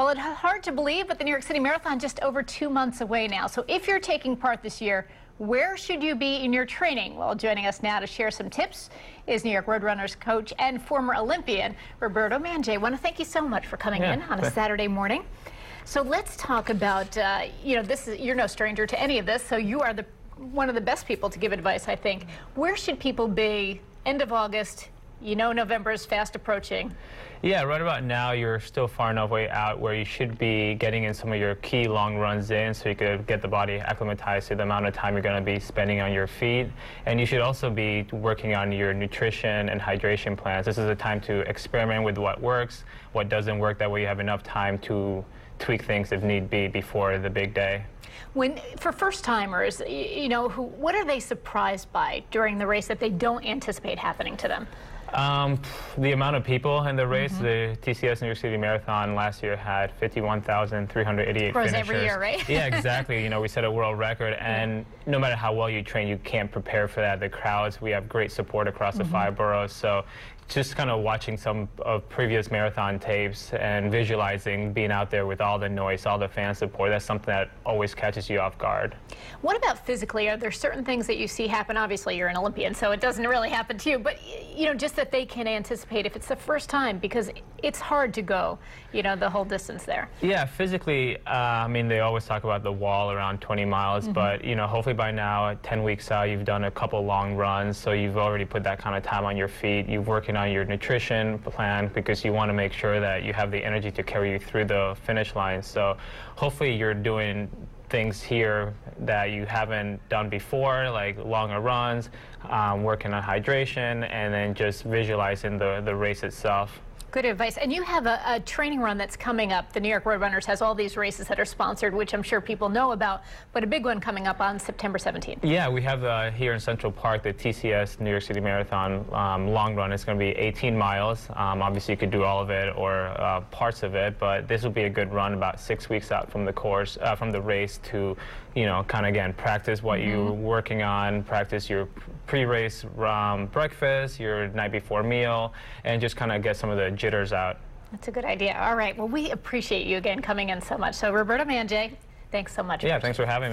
Well, it's hard to believe, but the New York City Marathon just over 2 months away now. So if you're taking part this year, where should you be in your training? Well, joining us now to share some tips is New York Roadrunners coach and former Olympian Roberto Manje. I want to thank you so much for coming in on a Saturday morning. So let's talk about, you're no stranger to any of this, so you are one of the best people to give advice, I think. Where should people be end of August? You know November is fast approaching. Yeah, right about now you're still far enough way out where you should be getting in some of your key long runs in so you could get the body acclimatized to the amount of time you're going to be spending on your feet. And you should also be working on your nutrition and hydration plans. This is a time to experiment with what works, what doesn't work. That way you have enough time to tweak things if need be before the big day. For first-timers, what are they surprised by during the race that they don't anticipate happening to them? The amount of people in the race. The TCS NYC Marathon last year had 51,388 Grows finishers. every year, right? Yeah, exactly. We set a world record, and no matter how well you train, you can't prepare for that. The crowds, we have great support across the 5 boroughs, so just kind of watching some of previous marathon tapes and visualizing being out there with all the noise, all the fan support, that's something that always catches you off guard. What about physically? Are there certain things that you see happen? Obviously, you're an Olympian, so it doesn't really happen to you, but just that they can anticipate if it's the first time, because it's hard to go, the whole distance there. Yeah, physically, they always talk about the wall around 20 miles, but, hopefully by now, 10 weeks out, you've done a couple long runs, so you've already put that kind of time on your feet. You're working on your nutrition plan because you want to make sure that you have the energy to carry you through the finish line. So hopefully you're doing things here that you haven't done before, like longer runs, working on hydration, and then just visualizing the race itself. Good advice. And you have a training run that's coming up. The New York Roadrunners has all these races that are sponsored, which I'm sure people know about, but a big one coming up on September 17th. Yeah, we have here in Central Park the TCS New York City Marathon long run. It's going to be 18 miles. Obviously, you could do all of it or parts of it, but this will be a good run about 6 weeks out from the course, from the race to, kind of, again, practice what you're working on, practice your pre-race breakfast, your night before meal, and just kind of get some of the jitters out. That's a good idea. All right. Well, we appreciate you again coming in so much. So, Roberto Manje, thanks so much. Yeah, thanks for having me.